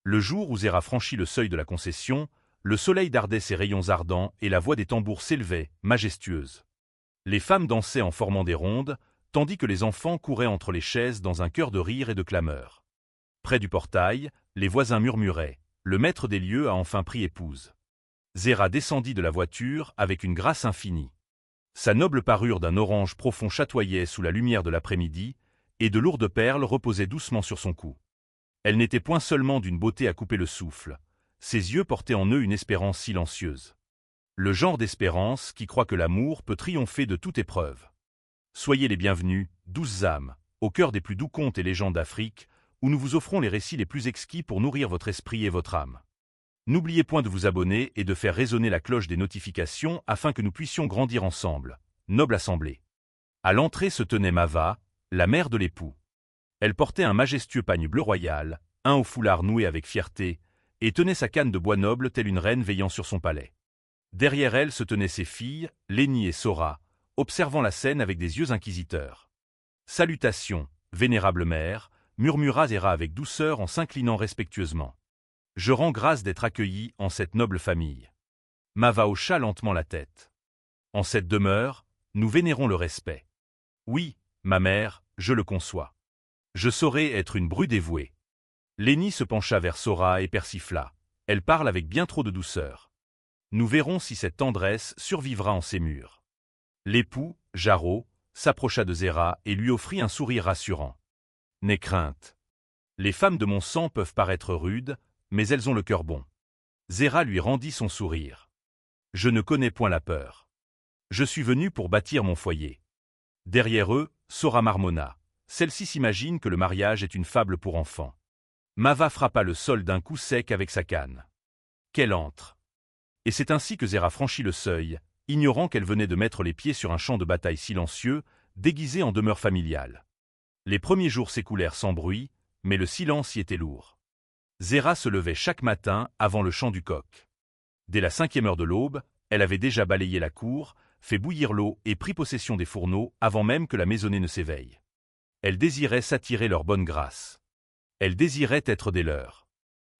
Le jour où Zéra franchit le seuil de la concession, le soleil dardait ses rayons ardents et la voix des tambours s'élevait, majestueuse. Les femmes dansaient en formant des rondes, tandis que les enfants couraient entre les chaises dans un chœur de rire et de clameurs. Près du portail, les voisins murmuraient « Le maître des lieux a enfin pris épouse ». Zéra descendit de la voiture avec une grâce infinie. Sa noble parure d'un orange profond chatoyait sous la lumière de l'après-midi, et de lourdes perles reposaient doucement sur son cou. Elle n'était point seulement d'une beauté à couper le souffle, ses yeux portaient en eux une espérance silencieuse. Le genre d'espérance qui croit que l'amour peut triompher de toute épreuve. Soyez les bienvenus, douces âmes, au cœur des plus doux contes et légendes d'Afrique, où nous vous offrons les récits les plus exquis pour nourrir votre esprit et votre âme. N'oubliez point de vous abonner et de faire résonner la cloche des notifications afin que nous puissions grandir ensemble. Noble assemblée. À l'entrée se tenait Mava, la mère de l'époux. Elle portait un majestueux pagne bleu royal, un au foulard noué avec fierté, et tenait sa canne de bois noble telle une reine veillant sur son palais. Derrière elle se tenaient ses filles, Lénie et Sora, observant la scène avec des yeux inquisiteurs. « Salutations, vénérable mère », murmura Zéra avec douceur en s'inclinant respectueusement. « Je rends grâce d'être accueillie en cette noble famille. » Mava hocha lentement la tête. « En cette demeure, nous vénérons le respect. »« Oui, ma mère, je le conçois. Je saurai être une bru dévouée. » Lénie se pencha vers Sora et persifla. Elle parle avec bien trop de douceur. Nous verrons si cette tendresse survivra en ces murs. L'époux, Jaro, s'approcha de Zéra et lui offrit un sourire rassurant. N'aie crainte. Les femmes de mon sang peuvent paraître rudes, mais elles ont le cœur bon. Zéra lui rendit son sourire. Je ne connais point la peur. Je suis venu pour bâtir mon foyer. Derrière eux, Sora marmonna. Celle-ci s'imagine que le mariage est une fable pour enfants. Mava frappa le sol d'un coup sec avec sa canne. Qu'elle entre. Et c'est ainsi que Zéra franchit le seuil, ignorant qu'elle venait de mettre les pieds sur un champ de bataille silencieux, déguisé en demeure familiale. Les premiers jours s'écoulèrent sans bruit, mais le silence y était lourd. Zéra se levait chaque matin avant le chant du coq. Dès la 5e heure de l'aube, elle avait déjà balayé la cour, fait bouillir l'eau et pris possession des fourneaux avant même que la maisonnée ne s'éveille. Elle désirait s'attirer leur bonne grâce. Elle désirait être des leurs.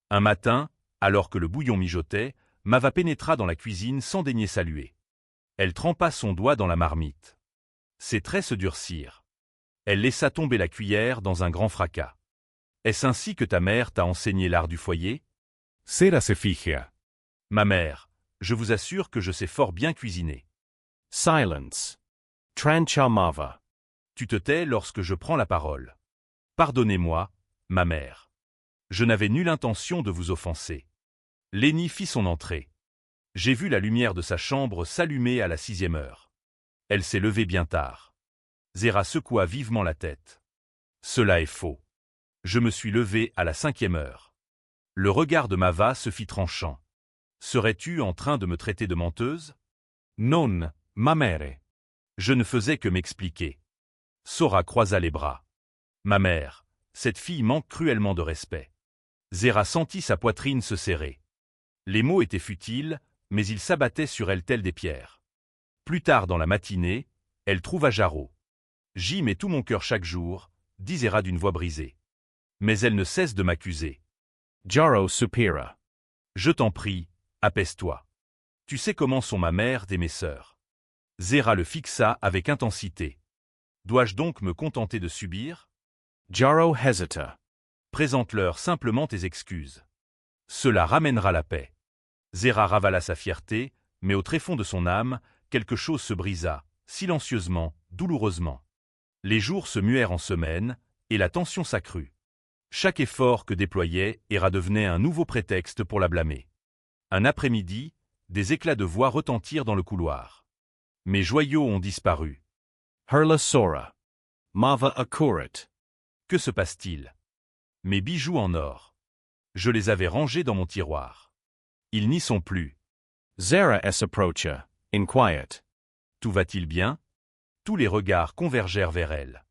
Un matin, alors que le bouillon mijotait, Mava pénétra dans la cuisine sans daigner saluer. Elle trempa son doigt dans la marmite. Ses traits se durcirent. Elle laissa tomber la cuillère dans un grand fracas. « Est-ce ainsi que ta mère t'a enseigné l'art du foyer ?» Zéra se fija. Ma mère, je vous assure que je sais fort bien cuisiner. Silence. Trancha Mava. Tu te tais lorsque je prends la parole. Pardonnez-moi, ma mère. Je n'avais nulle intention de vous offenser. Lénie fit son entrée. J'ai vu la lumière de sa chambre s'allumer à la 6e heure. Elle s'est levée bien tard. Zéra secoua vivement la tête. Cela est faux. Je me suis levé à la 5e heure. Le regard de Mava se fit tranchant. Serais-tu en train de me traiter de menteuse? Non, ma mère. Je ne faisais que m'expliquer. Sora croisa les bras. Ma mère, cette fille manque cruellement de respect. Zéra sentit sa poitrine se serrer. Les mots étaient futiles, mais ils s'abattaient sur elle tels des pierres. Plus tard dans la matinée, elle trouva Jaro. J'y mets tout mon cœur chaque jour, dit Zéra d'une voix brisée. Mais elle ne cesse de m'accuser. Jaro supira. Je t'en prie, apaise-toi. Tu sais comment sont ma mère et mes sœurs. Zéra le fixa avec intensité. Dois-je donc me contenter de subir? Jaro hesita. Présente-leur simplement tes excuses. Cela ramènera la paix. Zéra ravala sa fierté, mais au tréfonds de son âme, quelque chose se brisa, silencieusement, douloureusement. Les jours se muèrent en semaines, et la tension s'accrut. Chaque effort que déployait Héra devenait un nouveau prétexte pour la blâmer. Un après-midi, des éclats de voix retentirent dans le couloir. Mes joyaux ont disparu. Hurla Sora. Mava akurat. Que se passe-t-il? Mes bijoux en or. Je les avais rangés dans mon tiroir. Ils n'y sont plus. Zéra es approcha, inquiet. Tout va-t-il bien? Tous les regards convergèrent vers elle.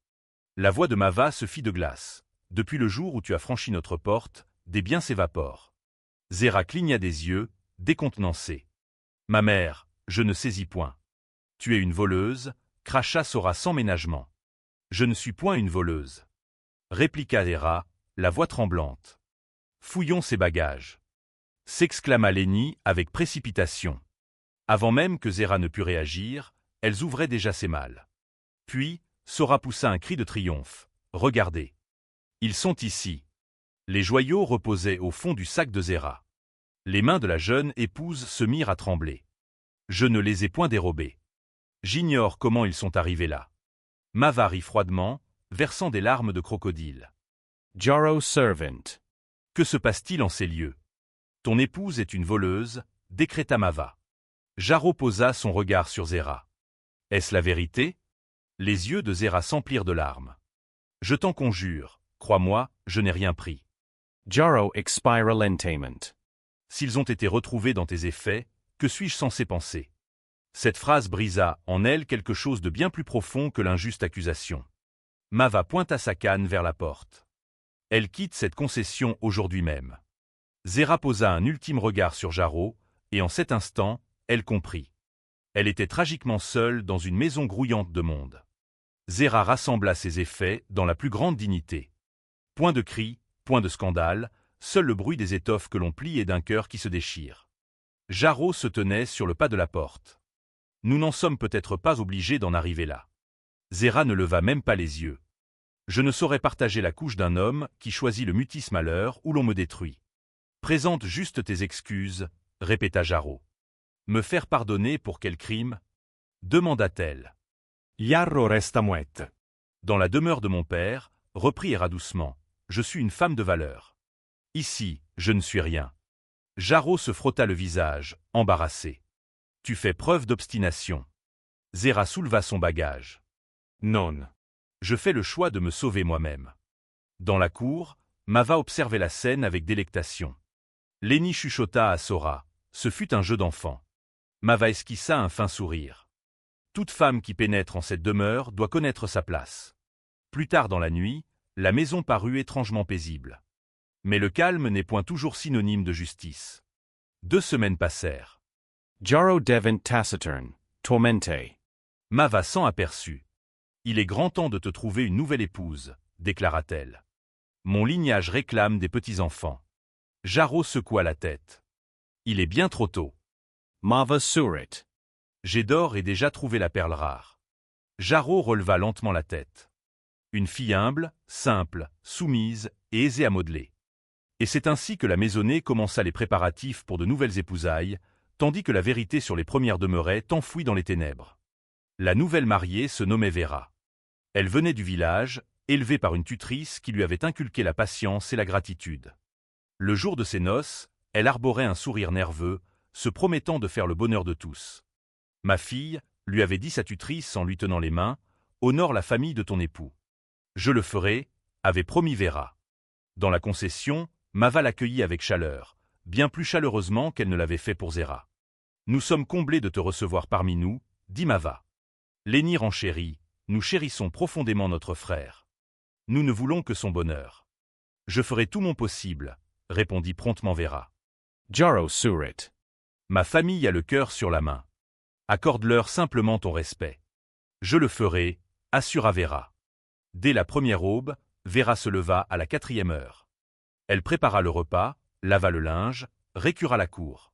La voix de Mava se fit de glace. Depuis le jour où tu as franchi notre porte, des biens s'évaporent. Zéra cligna des yeux, décontenancée. Ma mère, je ne saisis point. Tu es une voleuse, cracha Sora sans ménagement. Je ne suis point une voleuse. Répliqua Héra, la voix tremblante. Fouillons ses bagages. S'exclama Lenny avec précipitation. Avant même que Zera ne pût réagir, elles ouvraient déjà ses malles. Puis, Sora poussa un cri de triomphe. Regardez. Ils sont ici. Les joyaux reposaient au fond du sac de Zera. Les mains de la jeune épouse se mirent à trembler. Je ne les ai point dérobés. J'ignore comment ils sont arrivés là. Mava rit froidement, versant des larmes de crocodile. Jaro servant. Que se passe-t-il en ces lieux? Ton épouse est une voleuse, décréta Mava. Jaro posa son regard sur Zera. Est-ce la vérité? Les yeux de Zera s'emplirent de larmes. Je t'en conjure, crois-moi, je n'ai rien pris. Jaro expira lentament. S'ils ont été retrouvés dans tes effets, que suis-je censé penser? Cette phrase brisa en elle quelque chose de bien plus profond que l'injuste accusation. Mava pointa sa canne vers la porte. Elle quitte cette concession aujourd'hui même. Zera posa un ultime regard sur Jaro, et en cet instant, elle comprit. Elle était tragiquement seule dans une maison grouillante de monde. Zera rassembla ses effets dans la plus grande dignité. Point de cris, point de scandale, seul le bruit des étoffes que l'on plie et d'un cœur qui se déchire. Jaro se tenait sur le pas de la porte. Nous n'en sommes peut-être pas obligés d'en arriver là. Zera ne leva même pas les yeux. Je ne saurais partager la couche d'un homme qui choisit le mutisme à l'heure où l'on me détruit. Présente juste tes excuses, répéta Jaro. Me faire pardonner pour quel crime? Demanda-t-elle. Jarro resta muette. Dans la demeure de mon père, reprit Hera doucement, je suis une femme de valeur. Ici, je ne suis rien. Jaro se frotta le visage, embarrassé. Tu fais preuve d'obstination. Zera souleva son bagage. Non. Je fais le choix de me sauver moi-même. Dans la cour, Mava observait la scène avec délectation. Lenny chuchota à Sora. Ce fut un jeu d'enfant. Mava esquissa un fin sourire. Toute femme qui pénètre en cette demeure doit connaître sa place. Plus tard dans la nuit, la maison parut étrangement paisible. Mais le calme n'est point toujours synonyme de justice. 2 semaines passèrent. Jaro devint taciturn, tormente. Mava s'en aperçut. Il est grand temps de te trouver une nouvelle épouse, déclara-t-elle. Mon lignage réclame des petits-enfants. Jaro secoua la tête. Il est bien trop tôt. Mava surit. J'ai d'or et déjà trouvé la perle rare. Jaro releva lentement la tête. Une fille humble, simple, soumise et aisée à modeler. Et c'est ainsi que la maisonnée commença les préparatifs pour de nouvelles épousailles, tandis que la vérité sur les premières demeurait enfouie dans les ténèbres. La nouvelle mariée se nommait Vera. Elle venait du village, élevée par une tutrice qui lui avait inculqué la patience et la gratitude. Le jour de ses noces, elle arborait un sourire nerveux, se promettant de faire le bonheur de tous. « Ma fille, lui avait dit sa tutrice en lui tenant les mains, honore la famille de ton époux. Je le ferai, avait promis Vera. Dans la concession, Mava l'accueillit avec chaleur, bien plus chaleureusement qu'elle ne l'avait fait pour Zera. Nous sommes comblés de te recevoir parmi nous, dit Mava. Lenny renchérit, nous chérissons profondément notre frère. Nous ne voulons que son bonheur. Je ferai tout mon possible, répondit promptement Vera. Jaro surit. Ma famille a le cœur sur la main. Accorde-leur simplement ton respect. Je le ferai, assura Vera. Dès la première aube, Vera se leva à la 4e heure. Elle prépara le repas, lava le linge, récura la cour.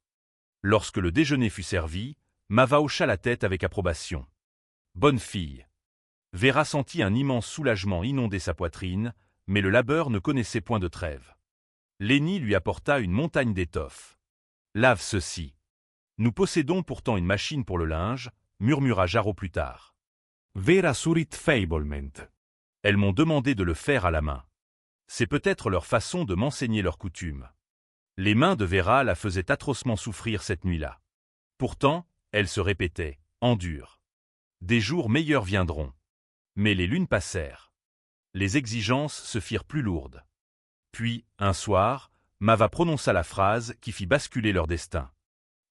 Lorsque le déjeuner fut servi, Mava hocha la tête avec approbation. Bonne fille. Vera sentit un immense soulagement inonder sa poitrine, mais le labeur ne connaissait point de trêve. Lenny lui apporta une montagne d'étoffes. Lave ceci. Nous possédons pourtant une machine pour le linge, murmura Jaro plus tard. Vera surit feiblement. Elles m'ont demandé de le faire à la main. C'est peut-être leur façon de m'enseigner leurs coutumes. Les mains de Vera la faisaient atrocement souffrir cette nuit-là. Pourtant, elle se répétait, endure. Des jours meilleurs viendront. Mais les lunes passèrent. Les exigences se firent plus lourdes. Puis, un soir, Mava prononça la phrase qui fit basculer leur destin.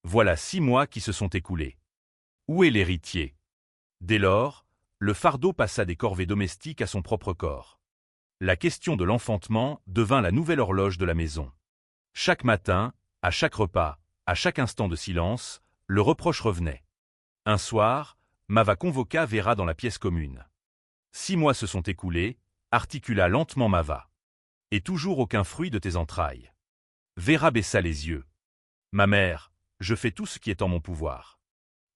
Voilà 6 mois qui se sont écoulés. Où est l'héritier? Dès lors, le fardeau passa des corvées domestiques à son propre corps. La question de l'enfantement devint la nouvelle horloge de la maison. Chaque matin, à chaque repas, à chaque instant de silence, le reproche revenait. Un soir, Mava convoqua Vera dans la pièce commune. 6 mois se sont écoulés, articula lentement Mava. Et toujours aucun fruit de tes entrailles. Vera baissa les yeux. Ma mère, je fais tout ce qui est en mon pouvoir.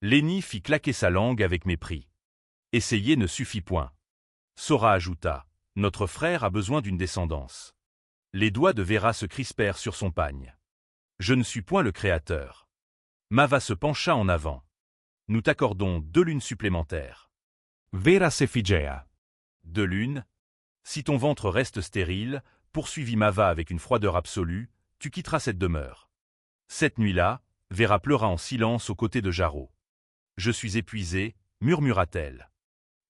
Lenny fit claquer sa langue avec mépris. Essayer ne suffit point. Sora ajouta, notre frère a besoin d'une descendance. Les doigts de Vera se crispèrent sur son pagne. Je ne suis point le créateur. Mava se pencha en avant. Nous t'accordons 2 lunes supplémentaires. Vera s'effigea. 2 lunes? Si ton ventre reste stérile, poursuivit Mava avec une froideur absolue, tu quitteras cette demeure. Cette nuit-là, Vera pleura en silence aux côtés de Jaro. Je suis épuisée, murmura-t-elle.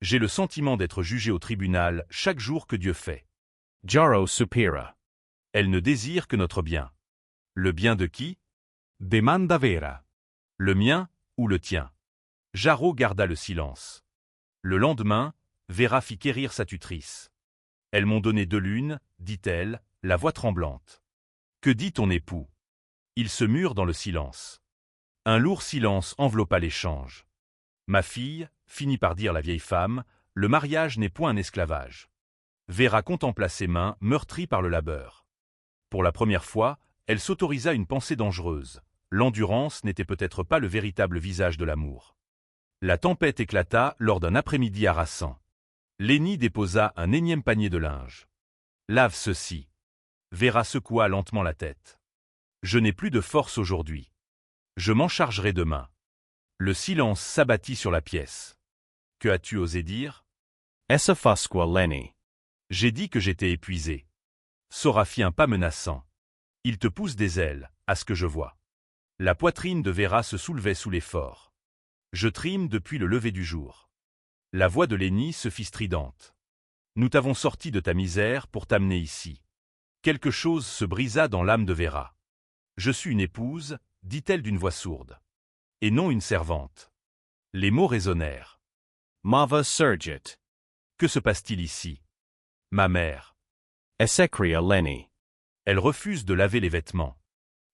J'ai le sentiment d'être jugée au tribunal chaque jour que Dieu fait. Jaro supera. Elle ne désire que notre bien. Le bien de qui? Demanda Vera. Le mien ou le tien? Jaro garda le silence. Le lendemain, Vera fit quérir sa tutrice. Elles m'ont donné 2 lunes, dit-elle, la voix tremblante. Que dit ton époux? Ils se murent dans le silence. Un lourd silence enveloppa l'échange. Ma fille, finit par dire la vieille femme, le mariage n'est point un esclavage. Vera contempla ses mains meurtries par le labeur. Pour la première fois, elle s'autorisa une pensée dangereuse. L'endurance n'était peut-être pas le véritable visage de l'amour. La tempête éclata lors d'un après-midi harassant. Lenny déposa un énième panier de linge. Lave ceci. Vera secoua lentement la tête. Je n'ai plus de force aujourd'hui. Je m'en chargerai demain. Le silence s'abattit sur la pièce. Que as-tu osé dire? Essa fusqua Lenny. J'ai dit que j'étais épuisé. Sora fit un pas menaçant. Il te pousse des ailes, à ce que je vois. La poitrine de Vera se soulevait sous l'effort. Je trime depuis le lever du jour. La voix de Lenny se fit stridente. Nous t'avons sorti de ta misère pour t'amener ici. Quelque chose se brisa dans l'âme de Vera. Je suis une épouse, dit-elle d'une voix sourde. Et non une servante. Les mots résonnèrent. Mava surgit. Que se passe-t-il ici? Ma mère. Esecria Lenny. Elle refuse de laver les vêtements.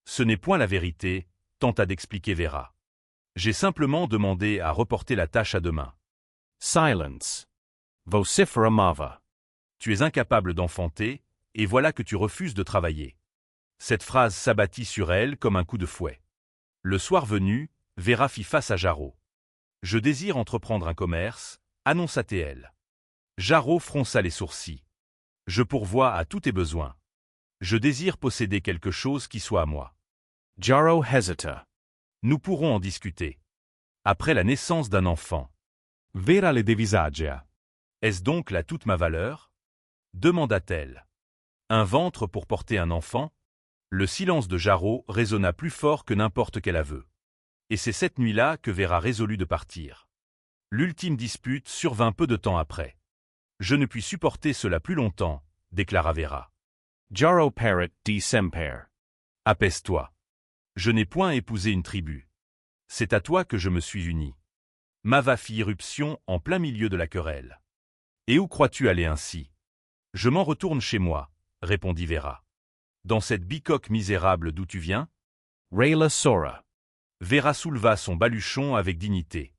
Ce n'est point la vérité, tenta d'expliquer Vera. J'ai simplement demandé à reporter la tâche à demain. Silence. Vocifera Mava. Tu es incapable d'enfanter, et voilà que tu refuses de travailler. Cette phrase s'abattit sur elle comme un coup de fouet. Le soir venu, Vera fit face à Jaro. Je désire entreprendre un commerce, annonça-t-elle. Jaro fronça les sourcils. Je pourvois à tous tes besoins. Je désire posséder quelque chose qui soit à moi. Jaro hesita. Nous pourrons en discuter. Après la naissance d'un enfant. Vera le devisagea. Est-ce donc là toute ma valeur? Demanda-t-elle. Un ventre pour porter un enfant? Le silence de Jaro résonna plus fort que n'importe quel aveu. Et c'est cette nuit-là que Vera résolut de partir. L'ultime dispute survint peu de temps après. Je ne puis supporter cela plus longtemps, déclara Vera. Jaro paret di semper. Apaise-toi. Je n'ai point épousé une tribu. C'est à toi que je me suis uni. Mava fit irruption en plein milieu de la querelle. Et où crois-tu aller ainsi? Je m'en retourne chez moi, répondit Vera. Dans cette bicoque misérable d'où tu viens? Rayla Sora. Vera souleva son baluchon avec dignité.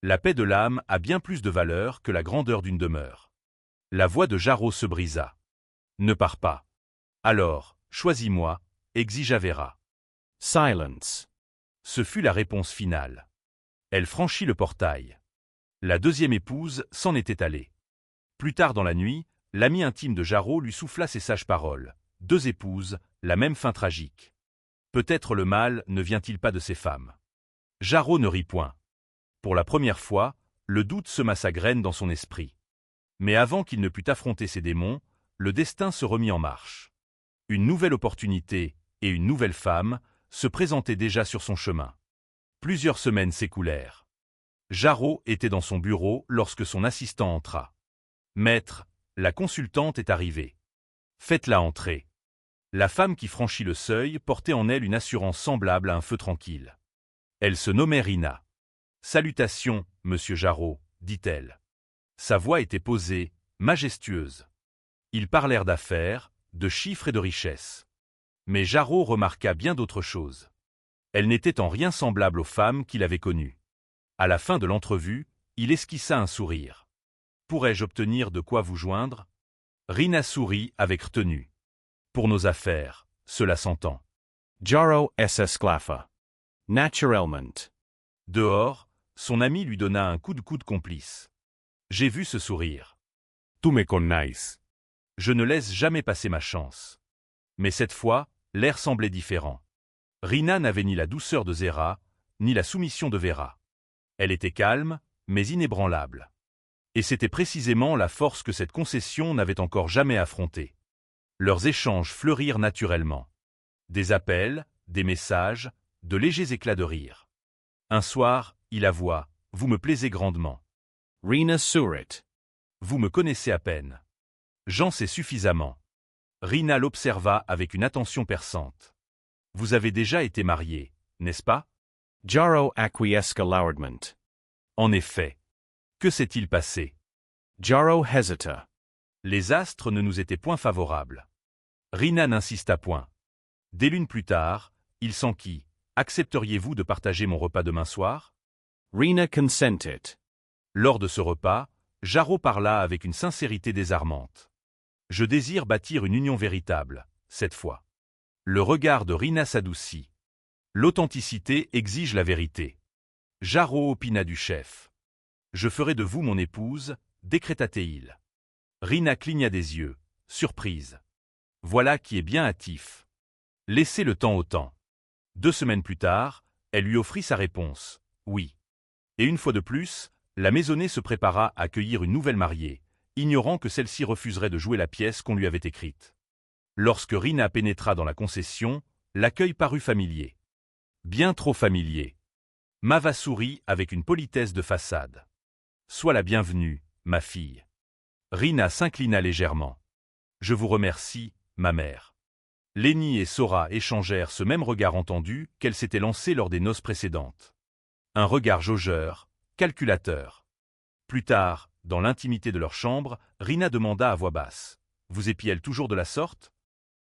La paix de l'âme a bien plus de valeur que la grandeur d'une demeure. La voix de Jaro se brisa. Ne pars pas. Alors, choisis-moi, exigea Vera. Silence. Ce fut la réponse finale. Elle franchit le portail. La deuxième épouse s'en était allée. Plus tard dans la nuit, l'ami intime de Jaro lui souffla ces sages paroles. 2 épouses, la même fin tragique. Peut-être le mal ne vient-il pas de ces femmes. Jaro ne rit point. Pour la première fois, le doute sema sa graine dans son esprit. Mais avant qu'il ne pût affronter ses démons, le destin se remit en marche. Une nouvelle opportunité et une nouvelle femme se présentaient déjà sur son chemin. Plusieurs semaines s'écoulèrent. Jaro était dans son bureau lorsque son assistant entra. « Maître, la consultante est arrivée. » « Faites-la entrer. » La femme qui franchit le seuil portait en elle une assurance semblable à un feu tranquille. Elle se nommait Rina. « Salutations, monsieur Jaro, dit-elle. » Sa voix était posée, majestueuse. Ils parlèrent d'affaires, de chiffres et de richesses. Mais Jaro remarqua bien d'autres choses. Elle n'était en rien semblable aux femmes qu'il avait connues. À la fin de l'entrevue, il esquissa un sourire. « Pourrais-je obtenir de quoi vous joindre ?» Rina sourit avec retenue. « Pour nos affaires, cela s'entend. » Jaro s esclafa. Naturellement. Dehors, son ami lui donna un coup de coude complice. J'ai vu ce sourire. Tu me connais. Je ne laisse jamais passer ma chance. Mais cette fois, l'air semblait différent. Rina n'avait ni la douceur de Zera, ni la soumission de Vera. Elle était calme, mais inébranlable. Et c'était précisément la force que cette concession n'avait encore jamais affrontée. Leurs échanges fleurirent naturellement. Des appels, des messages, de légers éclats de rire. Un soir, il avoua « Vous me plaisez grandement. Rina surit. Vous me connaissez à peine. J'en sais suffisamment. » Rina l'observa avec une attention perçante. « Vous avez déjà été marié, n'est-ce pas ?» Jaro acquiesca loudement. En effet. Que s'est-il passé? Jaro hesita. Les astres ne nous étaient point favorables. Rina n'insista point. Des lunes plus tard, il s'enquit. « Accepteriez-vous de partager mon repas demain soir ?» Rina consented. Lors de ce repas, Jaro parla avec une sincérité désarmante. « Je désire bâtir une union véritable, cette fois. » Le regard de Rina s'adoucit. L'authenticité exige la vérité. Jaro opina du chef. « Je ferai de vous mon épouse, décréta-t-il. Rina cligna des yeux, surprise. Voilà qui est bien hâtif. Laissez le temps au temps. 2 semaines plus tard, elle lui offrit sa réponse. Oui. Et une fois de plus, la maisonnée se prépara à accueillir une nouvelle mariée, ignorant que celle-ci refuserait de jouer la pièce qu'on lui avait écrite. Lorsque Rina pénétra dans la concession, l'accueil parut familier. Bien trop familier. Mava sourit avec une politesse de façade. « Sois la bienvenue, ma fille. » Rina s'inclina légèrement. « Je vous remercie, ma mère. » Lenny et Sora échangèrent ce même regard entendu qu'elles s'étaient lancées lors des noces précédentes. Un regard jaugeur, calculateur. Plus tard, dans l'intimité de leur chambre, Rina demanda à voix basse. « Vous épiez-elle toujours de la sorte ?»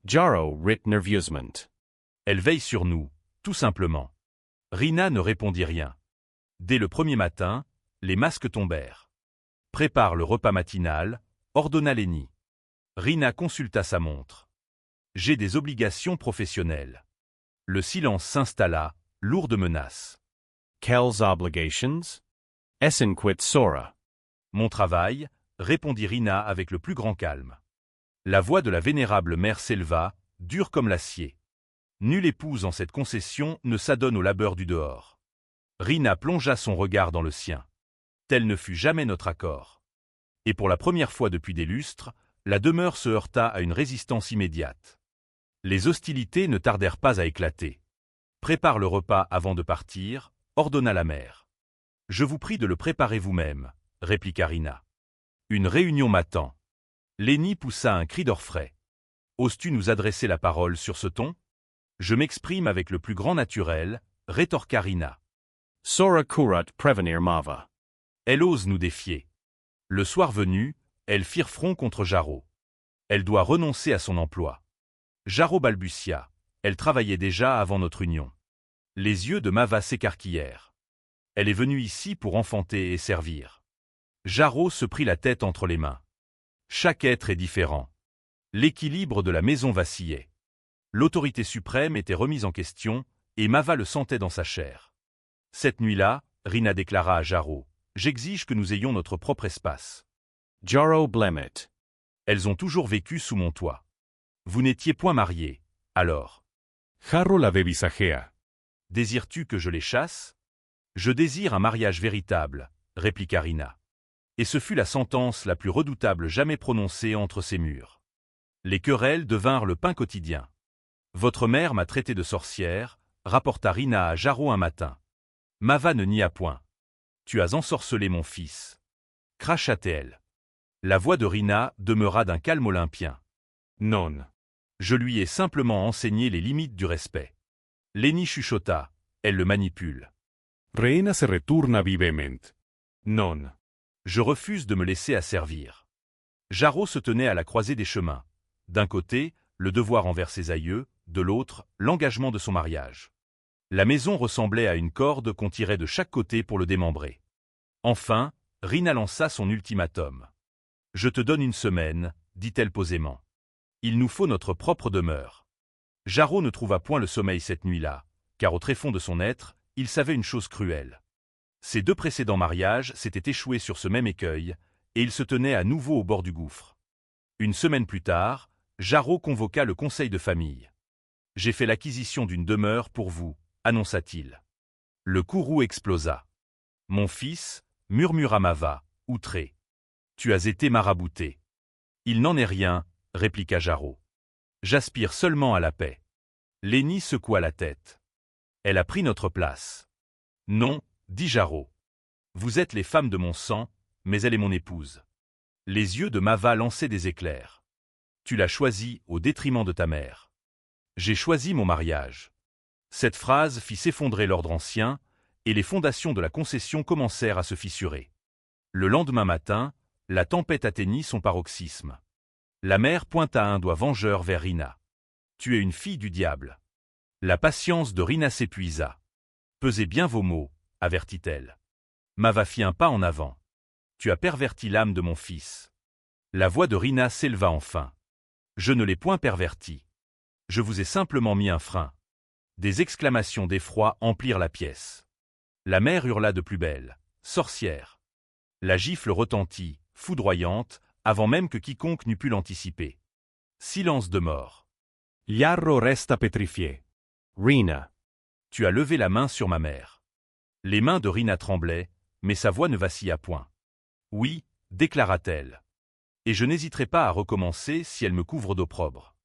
Jaro rit nerveusement. « Elle veille sur nous, tout simplement. » Rina ne répondit rien. Dès le premier matin, les masques tombèrent. « Prépare le repas matinal », ordonna Lenny. Rina consulta sa montre. « J'ai des obligations professionnelles. » Le silence s'installa, lourde menace. Quelles obligations? Essenquit Sora. « Mon travail, » répondit Rina avec le plus grand calme. La voix de la vénérable mère s'éleva, dure comme l'acier. Nulle épouse en cette concession ne s'adonne au labeur du dehors. Rina plongea son regard dans le sien. Tel ne fut jamais notre accord. Et pour la première fois depuis des lustres, la demeure se heurta à une résistance immédiate. Les hostilités ne tardèrent pas à éclater. « Prépare le repas avant de partir », ordonna la mère. « Je vous prie de le préparer vous-même », répliqua Rina. « Une réunion m'attend. » Lenny poussa un cri d'orfraie. « Oses-tu nous adresser la parole sur ce ton ?»« Je m'exprime avec le plus grand naturel », rétorqua Rina. Sora courat prévenir Mava. Elle ose nous défier. Le soir venu, elles firent front contre Jaro. Elle doit renoncer à son emploi. Jaro balbutia. Elle travaillait déjà avant notre union. Les yeux de Mava s'écarquillèrent. Elle est venue ici pour enfanter et servir. Jaro se prit la tête entre les mains. Chaque être est différent. L'équilibre de la maison vacillait. L'autorité suprême était remise en question, et Mava le sentait dans sa chair. Cette nuit-là, Rina déclara à Jaro, « J'exige que nous ayons notre propre espace. » Jaro blemet. Elles ont toujours vécu sous mon toit. Vous n'étiez point mariés, alors. Jarro l'avevi sagea. Désires-tu que je les chasse? Je désire un mariage véritable, répliqua Rina. Et ce fut la sentence la plus redoutable jamais prononcée entre ces murs. Les querelles devinrent le pain quotidien. Votre mère m'a traité de sorcière, rapporta Rina à Jaro un matin. Mava ne nia point. Tu as ensorcelé mon fils. Cracha-t-elle. La voix de Rina demeura d'un calme olympien. Non. Je lui ai simplement enseigné les limites du respect. Lenny chuchota, elle le manipule. Reina se returna vivement. Non. Je refuse de me laisser asservir. Jaro se tenait à la croisée des chemins. D'un côté, le devoir envers ses aïeux, de l'autre, l'engagement de son mariage. La maison ressemblait à une corde qu'on tirait de chaque côté pour le démembrer. Enfin, Rina lança son ultimatum. « Je te donne 1 semaine, dit-elle posément. Il nous faut notre propre demeure. » Jarreau ne trouva point le sommeil cette nuit-là, car au tréfonds de son être, il savait une chose cruelle. Ses 2 précédents mariages s'étaient échoués sur ce même écueil, et il se tenait à nouveau au bord du gouffre. Une semaine plus tard, Jarreau convoqua le conseil de famille. « J'ai fait l'acquisition d'une demeure pour vous », annonça-t-il. Le courroux explosa. « Mon fils » murmura Mava, outré. « Tu as été marabouté. »« Il n'en est rien », répliqua Jarreau. « J'aspire seulement à la paix. » Lenny secoua la tête. « Elle a pris notre place. »« Non, » dit Jarreau. « Vous êtes les femmes de mon sang, mais elle est mon épouse. » Les yeux de Mava lançaient des éclairs. « Tu l'as choisie au détriment de ta mère. »« J'ai choisi mon mariage. » Cette phrase fit s'effondrer l'ordre ancien, et les fondations de la concession commencèrent à se fissurer. Le lendemain matin, la tempête atteignit son paroxysme. La mère pointa un doigt vengeur vers Rina. « Tu es une fille du diable. » La patience de Rina s'épuisa. « Pesez bien vos mots, » avertit-elle. Mava fit un pas en avant. « Tu as perverti l'âme de mon fils. » La voix de Rina s'éleva enfin. « Je ne l'ai point perverti. Je vous ai simplement mis un frein. » Des exclamations d'effroi emplirent la pièce. La mère hurla de plus belle. « Sorcière !» La gifle retentit, foudroyante, avant même que quiconque n'eût pu l'anticiper. Silence de mort. Jarro resta petrifié. Rina. Tu as levé la main sur ma mère. Les mains de Rina tremblaient, mais sa voix ne vacilla point. Oui, déclara-t-elle. Et je n'hésiterai pas à recommencer si elle me couvre d'opprobre.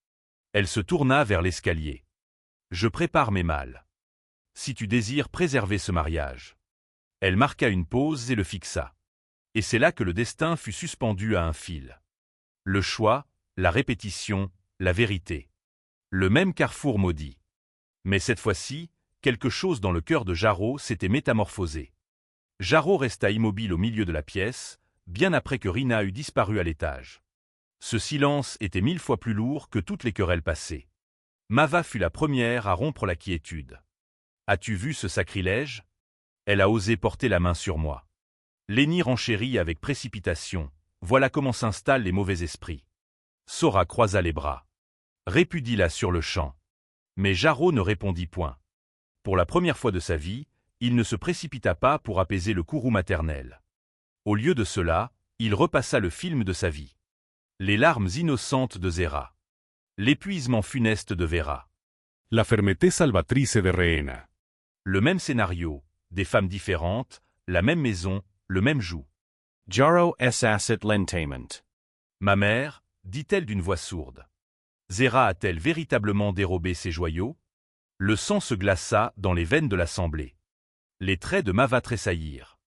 Elle se tourna vers l'escalier. Je prépare mes malles. Si tu désires préserver ce mariage. Elle marqua une pause et le fixa. Et c'est là que le destin fut suspendu à un fil. Le choix, la répétition, la vérité. Le même carrefour maudit. Mais cette fois-ci, quelque chose dans le cœur de Jarreau s'était métamorphosé. Jarreau resta immobile au milieu de la pièce, bien après que Rina eut disparu à l'étage. Ce silence était 1000 fois plus lourd que toutes les querelles passées. Mava fut la première à rompre la quiétude. « As-tu vu ce sacrilège » Elle a osé porter la main sur moi. Lenny renchérit avec précipitation. Voilà comment s'installent les mauvais esprits. Sora croisa les bras. Répudie-la sur le champ. Mais Jarreau ne répondit point. Pour la première fois de sa vie, il ne se précipita pas pour apaiser le courroux maternel. Au lieu de cela, il repassa le film de sa vie. Les larmes innocentes de Zera. L'épuisement funeste de Vera. La fermeté salvatrice de Rehena. Le même scénario, des femmes différentes, la même maison, le même joug. Jarrow asset l'entainment. Ma mère, dit-elle d'une voix sourde. Zera a-t-elle véritablement dérobé ses joyaux? Le sang se glaça dans les veines de l'assemblée. Les traits de Mava tressaillirent.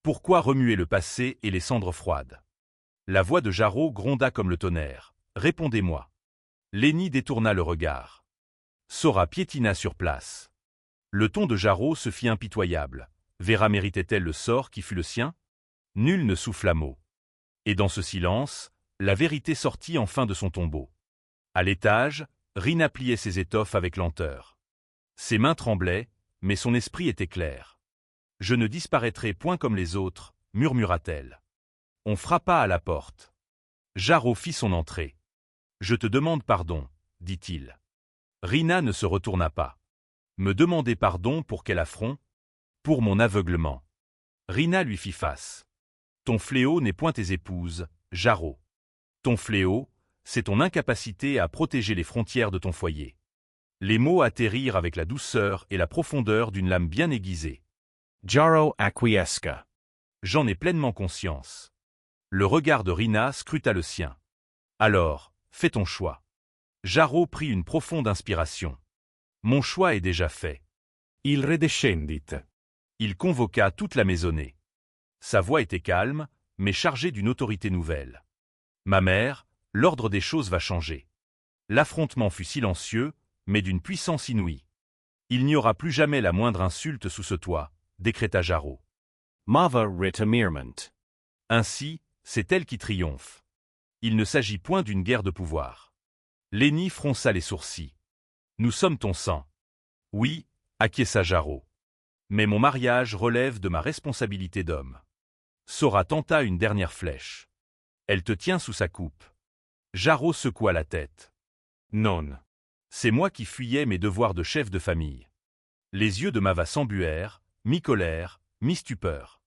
Pourquoi remuer le passé et les cendres froides? La voix de Jarreau gronda comme le tonnerre. Répondez-moi. Lenny détourna le regard. Sora piétina sur place. Le ton de Jarreau se fit impitoyable. Vera méritait-elle le sort qui fut le sien? Nul ne souffla mot. Et dans ce silence, la vérité sortit enfin de son tombeau. À l'étage, Rina pliait ses étoffes avec lenteur. Ses mains tremblaient, mais son esprit était clair. « Je ne disparaîtrai point comme les autres », murmura-t-elle. On frappa à la porte. Jarreau fit son entrée. « Je te demande pardon », dit-il. Rina ne se retourna pas. « Me demander pardon pour quel affront? Pour mon aveuglement. » Rina lui fit face. « Ton fléau n'est point tes épouses, Jarreau. Ton fléau, c'est ton incapacité à protéger les frontières de ton foyer. » Les mots atterrirent avec la douceur et la profondeur d'une lame bien aiguisée. Jarrow acquiesca. J'en ai pleinement conscience. Le regard de Rina scruta le sien. Alors, fais ton choix. Jarreau prit une profonde inspiration. Mon choix est déjà fait. Il redescendit. Il convoqua toute la maisonnée. Sa voix était calme, mais chargée d'une autorité nouvelle. Ma mère, l'ordre des choses va changer. L'affrontement fut silencieux, mais d'une puissance inouïe. Il n'y aura plus jamais la moindre insulte sous ce toit, décréta Jarreau. Mava writ amerement. Ainsi, c'est elle qui triomphe. Il ne s'agit point d'une guerre de pouvoir. Lenny fronça les sourcils. Nous sommes ton sang. Oui, acquiesça Jarreau. Mais mon mariage relève de ma responsabilité d'homme. Sora tenta une dernière flèche. Elle te tient sous sa coupe. Jarreau secoua la tête. Non. C'est moi qui fuyais mes devoirs de chef de famille. Les yeux de Mava s'embuèrent, mi-colère, mi-stupeur.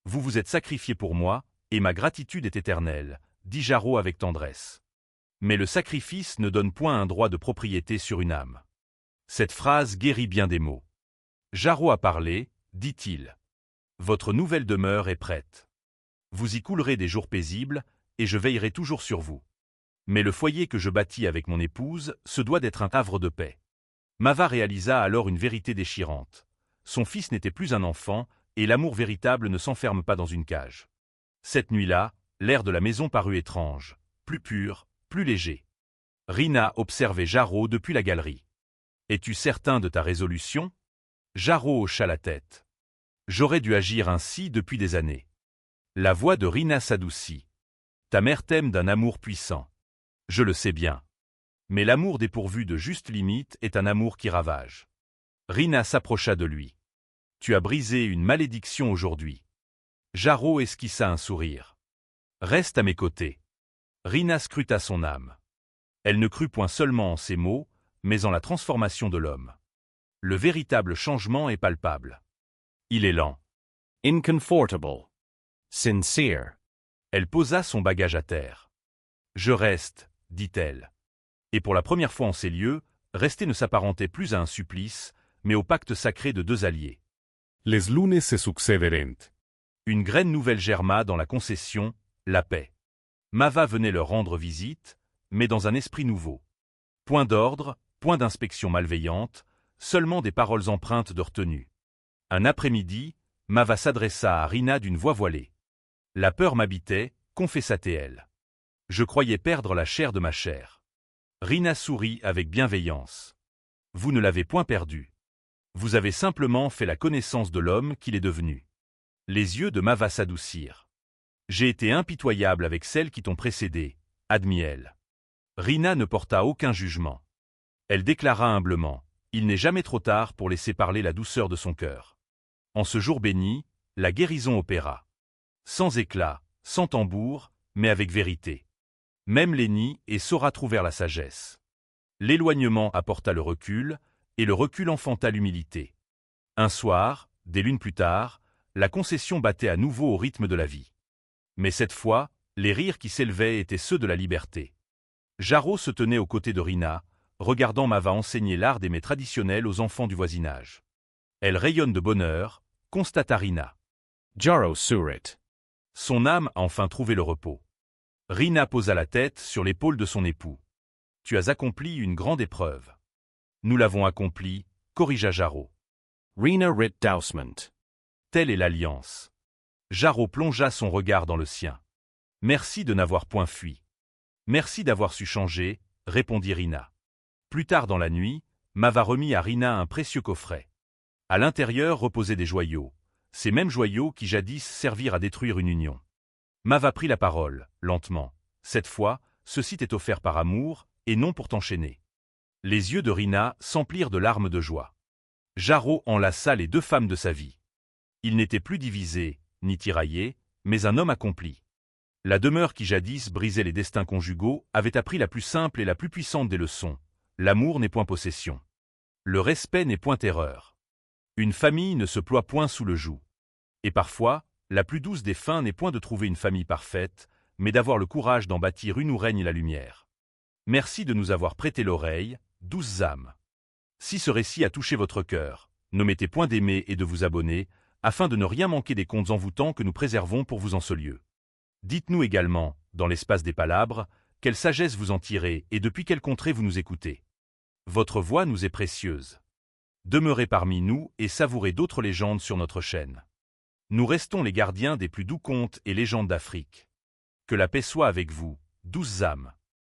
Vous vous êtes sacrifié pour moi, et ma gratitude est éternelle, dit Jarreau avec tendresse. Mais le sacrifice ne donne point un droit de propriété sur une âme. Cette phrase guérit bien des maux. Jarreau a parlé, dit-il. Votre nouvelle demeure est prête. Vous y coulerez des jours paisibles, et je veillerai toujours sur vous. Mais le foyer que je bâtis avec mon épouse se doit d'être un havre de paix. Mava réalisa alors une vérité déchirante. Son fils n'était plus un enfant, et l'amour véritable ne s'enferme pas dans une cage. Cette nuit-là, l'air de la maison parut étrange, plus pur, plus léger. Rina observait Jarreau depuis la galerie. « Es-tu certain de ta résolution ?» Jarreau hocha la tête. « J'aurais dû agir ainsi depuis des années. » La voix de Rina s'adoucit. « Ta mère t'aime d'un amour puissant. Je le sais bien. Mais l'amour dépourvu de juste limite est un amour qui ravage. » Rina s'approcha de lui. « Tu as brisé une malédiction aujourd'hui. » Jarreau esquissa un sourire. « Reste à mes côtés. » Rina scruta son âme. Elle ne crut point seulement en ses mots, mais en la transformation de l'homme. Le véritable changement est palpable. Il est lent. Inconfortable. Sincere. Elle posa son bagage à terre. « Je reste, » dit-elle. Et pour la première fois en ces lieux, rester ne s'apparentait plus à un supplice, mais au pacte sacré de deux alliés. Les lunes se succederent. Une graine nouvelle germa dans la concession, la paix. Mava venait leur rendre visite, mais dans un esprit nouveau. Point d'ordre, point d'inspection malveillante, seulement des paroles empreintes de retenue. Un après-midi, Mava s'adressa à Rina d'une voix voilée. « La peur m'habitait, confessa-t-elle. Je croyais perdre la chair de ma chair. » Rina sourit avec bienveillance. « Vous ne l'avez point perdue. Vous avez simplement fait la connaissance de l'homme qu'il est devenu. » Les yeux de Mava s'adoucirent. « J'ai été impitoyable avec celles qui t'ont précédé, » admit-elle. Rina ne porta aucun jugement. Elle déclara humblement, « Il n'est jamais trop tard pour laisser parler la douceur de son cœur. » En ce jour béni, la guérison opéra. Sans éclat, sans tambour, mais avec vérité. Même les nids et Sora trouvèrent la sagesse. L'éloignement apporta le recul, et le recul enfanta l'humilité. Un soir, des lunes plus tard, la concession battait à nouveau au rythme de la vie. Mais cette fois, les rires qui s'élevaient étaient ceux de la liberté. Jarreau se tenait aux côtés de Rina, regardant Mava enseigner l'art d'aimer traditionnel aux enfants du voisinage. Elle rayonne de bonheur, constata Rina. Jarreau sourit. Son âme a enfin trouvé le repos. Rina posa la tête sur l'épaule de son époux. Tu as accompli une grande épreuve. Nous l'avons accomplie, corrigea Jarreau. Rina writ dousement. Telle est l'alliance. Jarreau plongea son regard dans le sien. Merci de n'avoir point fui. Merci d'avoir su changer, répondit Rina. Plus tard dans la nuit, Mava remit à Rina un précieux coffret. À l'intérieur reposaient des joyaux, ces mêmes joyaux qui jadis servirent à détruire une union. Mava prit la parole, lentement. Cette fois, ceci t'est offert par amour, et non pour t'enchaîner. Les yeux de Rina s'emplirent de larmes de joie. Jarreau enlaça les deux femmes de sa vie. Il n'était plus divisé, ni tiraillé, mais un homme accompli. La demeure qui jadis brisait les destins conjugaux avait appris la plus simple et la plus puissante des leçons. L'amour n'est point possession. Le respect n'est point erreur. Une famille ne se ploie point sous le joug. Et parfois, la plus douce des fins n'est point de trouver une famille parfaite, mais d'avoir le courage d'en bâtir une où règne la lumière. Merci de nous avoir prêté l'oreille, douces âmes. Si ce récit a touché votre cœur, n'omettez point d'aimer et de vous abonner, afin de ne rien manquer des contes envoûtants que nous préservons pour vous en ce lieu. Dites-nous également, dans l'espace des palabres, quelle sagesse vous en tirez et depuis quelle contrée vous nous écoutez. Votre voix nous est précieuse. Demeurez parmi nous et savourez d'autres légendes sur notre chaîne. Nous restons les gardiens des plus doux contes et légendes d'Afrique. Que la paix soit avec vous, douces âmes.